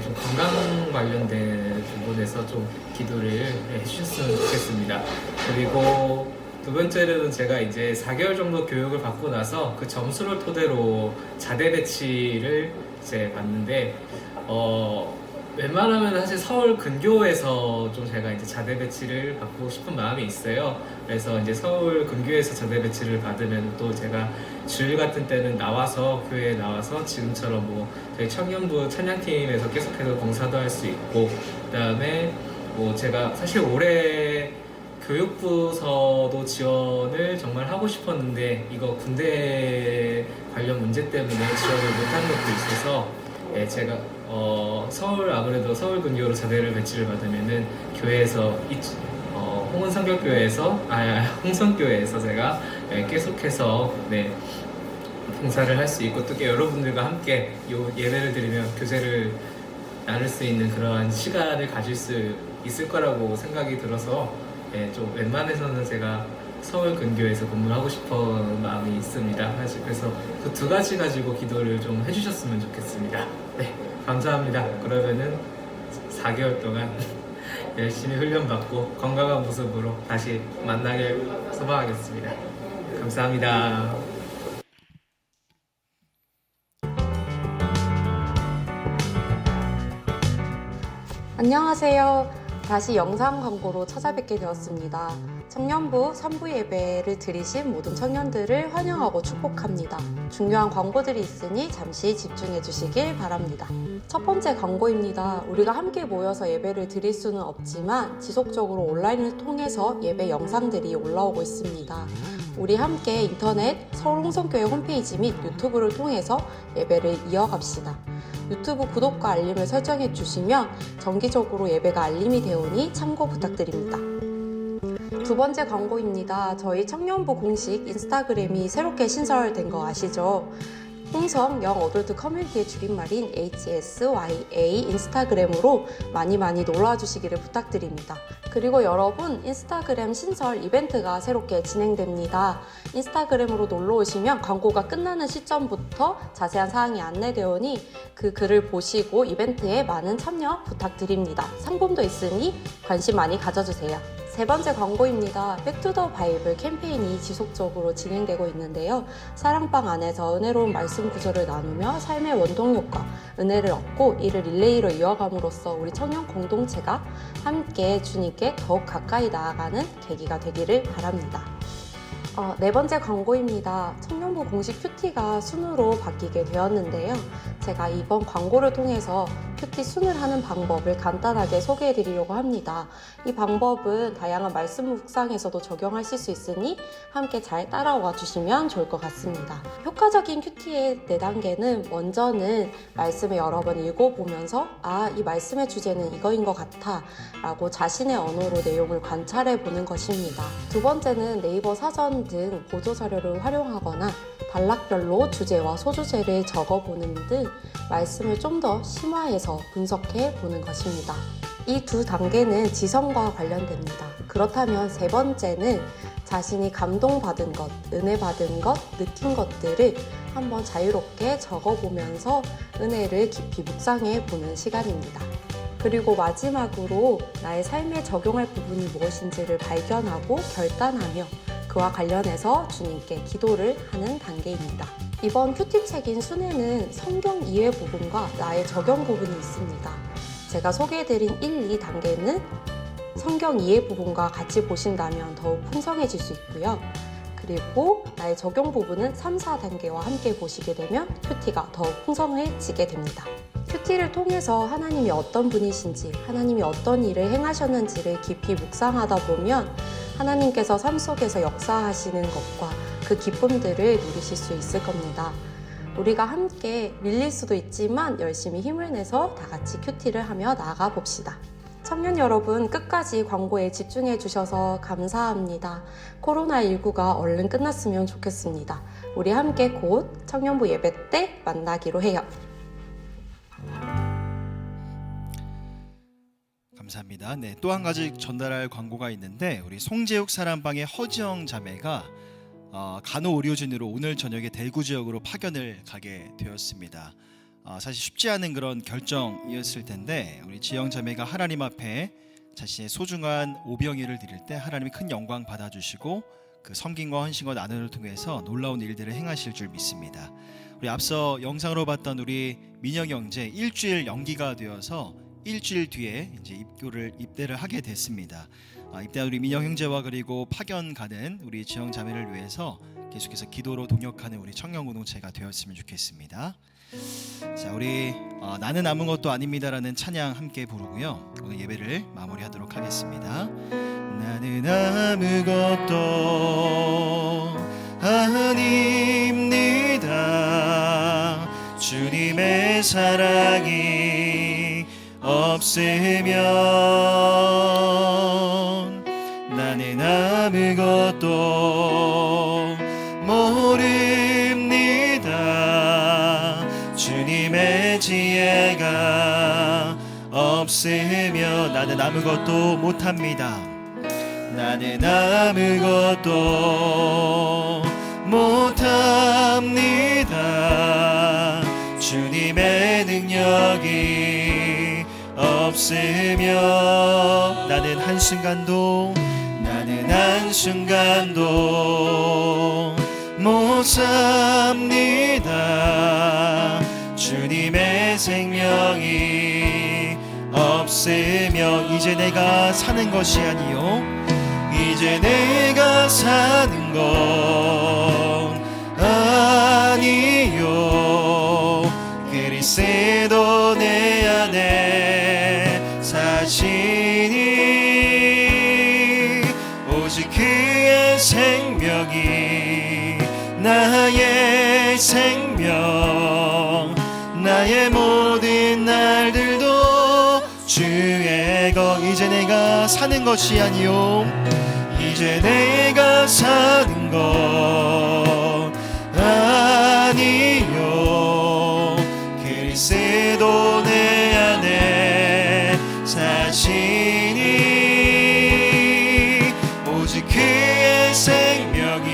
좀 건강 관련된 부분에서 좀 기도를 해주셨으면 좋겠습니다. 그리고 두 번째로는 제가 이제 4개월 정도 교육을 받고 나서 그 점수를 토대로 자대 배치를 이제 받는데 웬만하면 사실 서울 근교에서 좀 제가 이제 자대 배치를 받고 싶은 마음이 있어요. 그래서 이제 서울 근교에서 자대 배치를 받으면 또 제가 주일 같은 때는 교회에 나와서 지금처럼 뭐 저희 청년부 찬양팀에서 계속해서 봉사도 할 수 있고, 그다음에 뭐 제가 사실 올해 교육부서도 지원을 정말 하고 싶었는데 이거 군대 관련 문제 때문에 지원을 못한 것도 있어서 제가 아무래도 서울 근교로 자대를 배치를 받으면은 교회에서 홍성교회에서 제가 계속해서 봉사를 할 수 있고 또 여러분들과 함께 예배를 드리며 교제를 나눌 수 있는 그러한 시간을 가질 수 있을 거라고 생각이 들어서 좀 웬만해서는 제가 서울 근교에서 근무를 하고 싶은 마음이 있습니다. 사실 그래서 그 두 가지 가지고 기도를 좀 해주셨으면 좋겠습니다. 네, 감사합니다. 그러면은 4개월 동안 열심히 훈련받고 건강한 모습으로 다시 만나길 소망하겠습니다. 감사합니다. 안녕하세요. 다시 영상 광고로 찾아뵙게 되었습니다. 청년부 3부 예배를 들으신 모든 청년들을 환영하고 축복합니다. 중요한 광고들이 있으니 잠시 집중해 주시길 바랍니다. 첫 번째 광고입니다. 우리가 함께 모여서 예배를 드릴 수는 없지만 지속적으로 온라인을 통해서 예배 영상들이 올라오고 있습니다. 우리 함께 인터넷 서울홍성교회 홈페이지 및 유튜브를 통해서 예배를 이어갑시다. 유튜브 구독과 알림을 설정해 주시면 정기적으로 예배가 알림이 되오니 참고 부탁드립니다. 두 번째 광고입니다. 저희 청년부 공식 인스타그램이 새롭게 신설된 거 아시죠? 홍성 영 어덜트 커뮤니티의 줄임말인 HSYA 인스타그램으로 많이 놀러와 주시기를 부탁드립니다. 그리고 여러분, 인스타그램 신설 이벤트가 새롭게 진행됩니다. 인스타그램으로 놀러 오시면 광고가 끝나는 시점부터 자세한 사항이 안내되오니 그 글을 보시고 이벤트에 많은 참여 부탁드립니다. 상품도 있으니 관심 많이 가져주세요. 세 번째 광고입니다. 백투더 바이블 캠페인이 지속적으로 진행되고 있는데요. 사랑방 안에서 은혜로운 말씀 구절을 나누며 삶의 원동력과 은혜를 얻고 이를 릴레이로 이어감으로써 우리 청년 공동체가 함께 주님께 더욱 가까이 나아가는 계기가 되기를 바랍니다. 네 번째 광고입니다. 청년부 공식 큐티가 순으로 바뀌게 되었는데요. 제가 이번 광고를 통해서 큐티 순을 하는 방법을 간단하게 소개해 드리려고 합니다. 이 방법은 다양한 말씀 묵상에서도 적용하실 수 있으니 함께 잘 따라와 주시면 좋을 것 같습니다. 효과적인 큐티의 4단계는 먼저는 말씀을 여러 번 읽어보면서 이 말씀의 주제는 이거인 것 같아 라고 자신의 언어로 내용을 관찰해 보는 것입니다. 두 번째는 네이버 사전 등 보조자료를 활용하거나 단락별로 주제와 소주제를 적어보는 등 말씀을 좀 더 심화해서 분석해 보는 것입니다. 이 두 단계는 지성과 관련됩니다. 그렇다면 세 번째는 자신이 감동받은 것, 은혜 받은 것, 느낀 것들을 한번 자유롭게 적어보면서 은혜를 깊이 묵상해 보는 시간입니다. 그리고 마지막으로 나의 삶에 적용할 부분이 무엇인지를 발견하고 결단하며 그와 관련해서 주님께 기도를 하는 단계입니다. 이번 큐티책인 순에는 성경 이해 부분과 나의 적용 부분이 있습니다. 제가 소개해드린 1, 2단계는 성경 이해 부분과 같이 보신다면 더욱 풍성해질 수 있고요. 그리고 나의 적용 부분은 3, 4단계와 함께 보시게 되면 큐티가 더욱 풍성해지게 됩니다. 큐티를 통해서 하나님이 어떤 분이신지, 하나님이 어떤 일을 행하셨는지를 깊이 묵상하다 보면 하나님께서 삶 속에서 역사하시는 것과 그 기쁨들을 누리실 수 있을 겁니다. 우리가 함께 밀릴 수도 있지만 열심히 힘을 내서 다 같이 큐티를 하며 나아가 봅시다. 청년 여러분, 끝까지 광고에 집중해 주셔서 감사합니다. 코로나19가 얼른 끝났으면 좋겠습니다. 우리 함께 곧 청년부 예배 때 만나기로 해요. 감사합니다. 네, 또 한 가지 전달할 광고가 있는데 우리 송재욱 사랑방의 허지영 자매가 간호의료진으로 오늘 저녁에 대구 지역으로 파견을 가게 되었습니다. 사실 쉽지 않은 그런 결정이었을 텐데 우리 지영 자매가 하나님 앞에 자신의 소중한 오병이를 드릴 때 하나님이 큰 영광 받아주시고 그 섬김과 헌신과 나눔을 통해서 놀라운 일들을 행하실 줄 믿습니다. 우리 앞서 영상으로 봤던 우리 민영 형제 일주일 연기가 되어서 일주일 뒤에 이제 입대를 하게 됐습니다. 입대한 우리 민영 형제와 그리고 파견 가는 우리 지영 자매를 위해서 계속해서 기도로 동역하는 우리 청년 공동체가 되었으면 좋겠습니다. 자, 우리 나는 아무것도 아닙니다라는 찬양 함께 부르고요. 오늘 예배를 마무리하도록 하겠습니다. 나는 아무것도 아닙니다. 주님의 사랑이 없으면 나는 아무것도 모릅니다. 주님의 지혜가 없으면 나는 아무것도 못합니다. 나는 아무것도 못합니다. 주님의 능력이 없으면 나는 한순간도 나는 한순간도 못 삽니다. 주님의 생명이 없으면 이제 내가 사는 것이 아니요, 이제 내가 사는 건 아니요, 그리스도 내 안에 사시니 오직 그의 생명이 나의 생명, 나의 모든 날들도 주의 것. 이제 내가 사는 것이 아니요, 이제 내가 사는 것 아니요, 그리스도 내 안에 사시니 오직 그의 생명이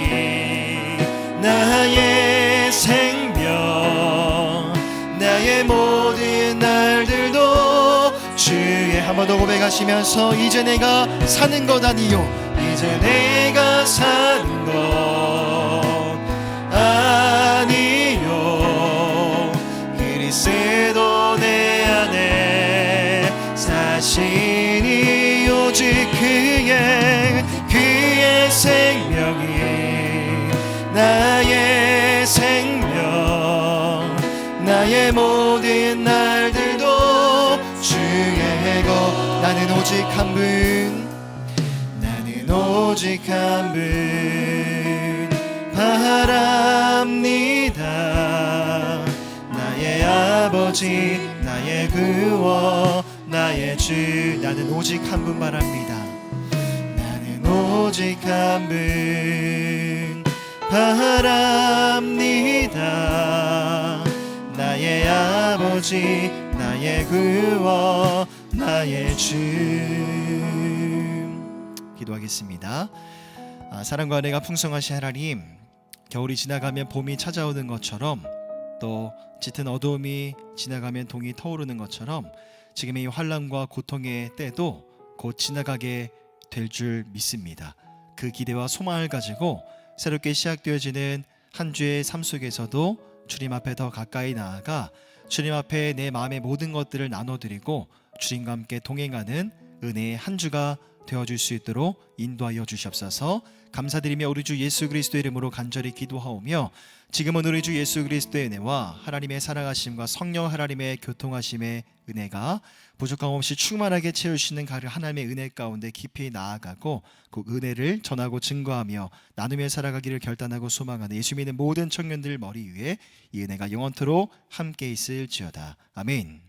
나의 생명, 나의 모든 날들도 주의. 한 번 더 고백하시면서 이제 내가 사는 것 아니요, 이제 내가 사는 것 아니요, 그리스도 내 안에 사시니 오직 그의 생명이 나의 생명, 나의 모든 날들도 주의 것. 나는 오직 한 분, 나는 오직 한 분 바랍니다. 나의 아버지, 나의 구원, 나의 주. 나는 오직 한 분 바랍니다. 나는 오직 한 분 바랍니다. 나의 아버지, 나의 구원, 나의 주. 기도하겠습니다. 사랑과 은혜가 풍성하신 하나님, 겨울이 지나가면 봄이 찾아오는 것처럼, 또 짙은 어두움이 지나가면 동이 터오르는 것처럼 지금의 이 환난과 고통의 때도 곧 지나가게 될 줄 믿습니다. 그 기대와 소망을 가지고 새롭게 시작되어지는 한 주의 삶 속에서도 주님 앞에 더 가까이 나아가 주님 앞에 내 마음의 모든 것들을 나눠드리고 주님과 함께 동행하는 은혜의 한 주가 되어줄 수 있도록 인도하여 주시옵소서. 감사드리며 우리 주 예수 그리스도의 이름으로 간절히 기도하오며, 지금은 우리 주 예수 그리스도의 은혜와 하나님의 사랑하심과 성령 하나님의 교통하심의 은혜가 부족함 없이 충만하게 채우시는 하나님의 은혜 가운데 깊이 나아가고 그 은혜를 전하고 증거하며 나누며 살아가기를 결단하고 소망하는 예수 믿는 모든 청년들 머리 위에 이 은혜가 영원토록 함께 있을지어다. 아멘.